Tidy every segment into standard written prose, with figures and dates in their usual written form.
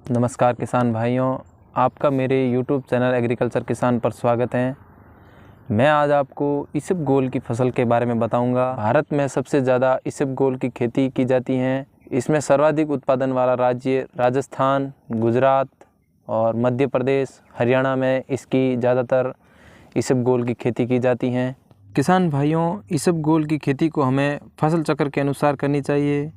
नमस्कार किसान भाइयों, आपका मेरे YouTube चैनल एग्रीकल्चर किसान पर स्वागत है। मैं आज आपको इसबगोल की फसल के बारे में बताऊंगा। भारत में सबसे ज़्यादा इसबगोल की खेती की जाती है। इसमें सर्वाधिक उत्पादन वाला राज्य राजस्थान, गुजरात और मध्य प्रदेश, हरियाणा में इसकी ज़्यादातर इसबगोल की खेती की जाती है। किसान भाइयों, इसबगोल की खेती को हमें फसल चक्र के अनुसार करनी चाहिए।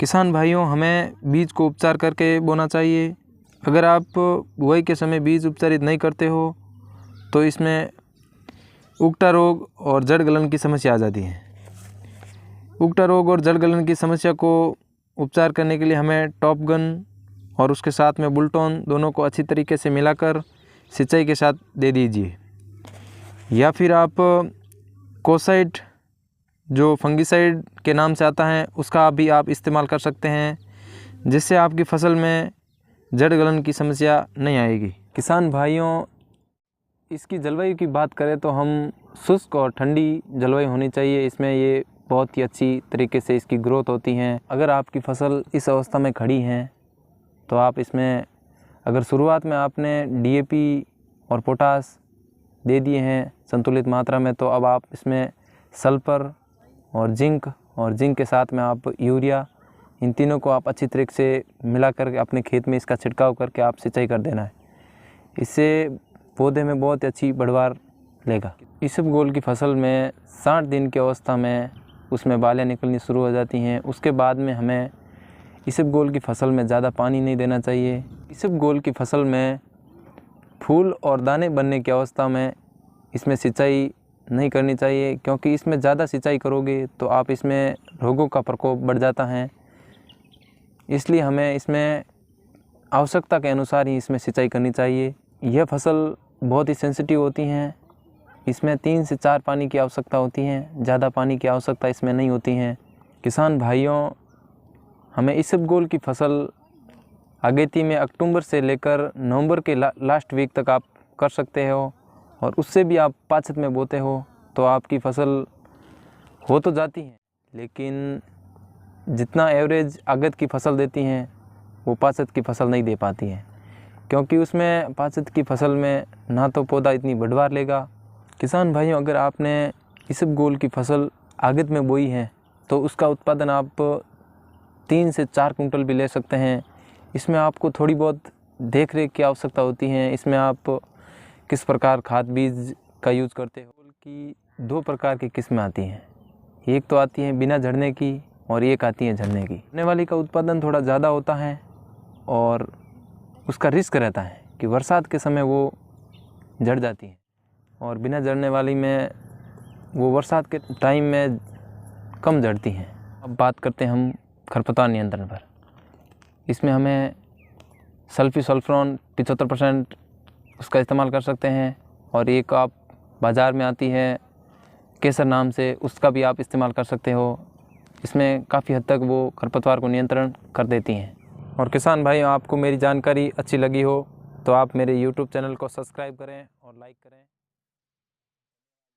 किसान भाइयों, हमें बीज को उपचार करके बोना चाहिए। अगर आप बुआई के समय बीज उपचारित नहीं करते हो तो इसमें उगटा रोग और जड़ गलन की समस्या आ जाती है। उगटा रोग और जड़ गलन की समस्या को उपचार करने के लिए हमें टॉप गन और उसके साथ में बुलटॉन दोनों को अच्छी तरीके से मिलाकर सिंचाई के साथ दे दीजिए, या फिर आप कोसाइट जो फंगिसाइड के नाम से आता है उसका भी आप इस्तेमाल कर सकते हैं, जिससे आपकी फसल में जड़ गलन की समस्या नहीं आएगी। किसान भाइयों, इसकी जलवायु की बात करें तो हम शुष्क और ठंडी जलवायु होनी चाहिए। इसमें ये बहुत ही अच्छी तरीके से इसकी ग्रोथ होती है। अगर आपकी फसल इस अवस्था में खड़ी है तो आप इसमें अगर शुरुआत में आपने DAP और पोटास दे दिए हैं संतुलित मात्रा में, तो अब आप इसमें सल्फर और जिंक के साथ में आप यूरिया, इन तीनों को आप अच्छी तरीके से मिला करके अपने खेत में इसका छिड़काव करके आप सिंचाई कर देना है। इससे पौधे में बहुत अच्छी बढ़वार लेगा। इसबगोल की फसल में 60 दिन की अवस्था में उसमें बालें निकलनी शुरू हो जाती हैं। उसके बाद में हमें इसबगोल की फसल में ज़्यादा पानी नहीं देना चाहिए। इसबगोल की फसल में फूल और दाने बनने की अवस्था में इसमें सिंचाई नहीं करनी चाहिए, क्योंकि इसमें ज़्यादा सिंचाई करोगे तो आप इसमें रोगों का प्रकोप बढ़ जाता है। इसलिए हमें इसमें आवश्यकता के अनुसार ही इसमें सिंचाई करनी चाहिए। यह फसल बहुत ही सेंसिटिव होती हैं। इसमें 3 से 4 पानी की आवश्यकता होती है, ज़्यादा पानी की आवश्यकता इसमें नहीं होती है। किसान भाइयों, हमें इसबगोल की फसल अगेती में अक्टूबर से लेकर नवंबर के लास्ट वीक तक आप कर सकते हो, और उससे भी आप पाचत में बोते हो तो आपकी फसल हो तो जाती है, लेकिन जितना एवरेज आगत की फसल देती हैं वो पाचत की फसल नहीं दे पाती है, क्योंकि उसमें पाचत की फसल में ना तो पौधा इतनी बढ़वार लेगा। किसान भाइयों, अगर आपने इसबगोल की फसल आगत में बोई है तो उसका उत्पादन आप 3 से 4 कुंटल भी ले सकते हैं। इसमें आपको थोड़ी बहुत देख रेख की आवश्यकता होती है। इसमें आप किस प्रकार खाद बीज का यूज़ करते हो कि 2 प्रकार की किस्में आती हैं। एक तो आती है बिना झड़ने की और एक आती है झड़ने की। झड़ने वाली का उत्पादन थोड़ा ज़्यादा होता है और उसका रिस्क रहता है कि बरसात के समय वो झड़ जाती है, और बिना झड़ने वाली में वो बरसात के टाइम में कम झड़ती हैं। अब बात करते हैं हम खरपतवार नियंत्रण पर। इसमें हमें सल्फीसल्फ्रॉन 75% उसका इस्तेमाल कर सकते हैं, और एक आप बाज़ार में आती है केसर नाम से, उसका भी आप इस्तेमाल कर सकते हो। इसमें काफ़ी हद तक वो खरपतवार को नियंत्रण कर देती हैं। और किसान भाइयों, आपको मेरी जानकारी अच्छी लगी हो तो आप मेरे YouTube चैनल को सब्सक्राइब करें और लाइक करें।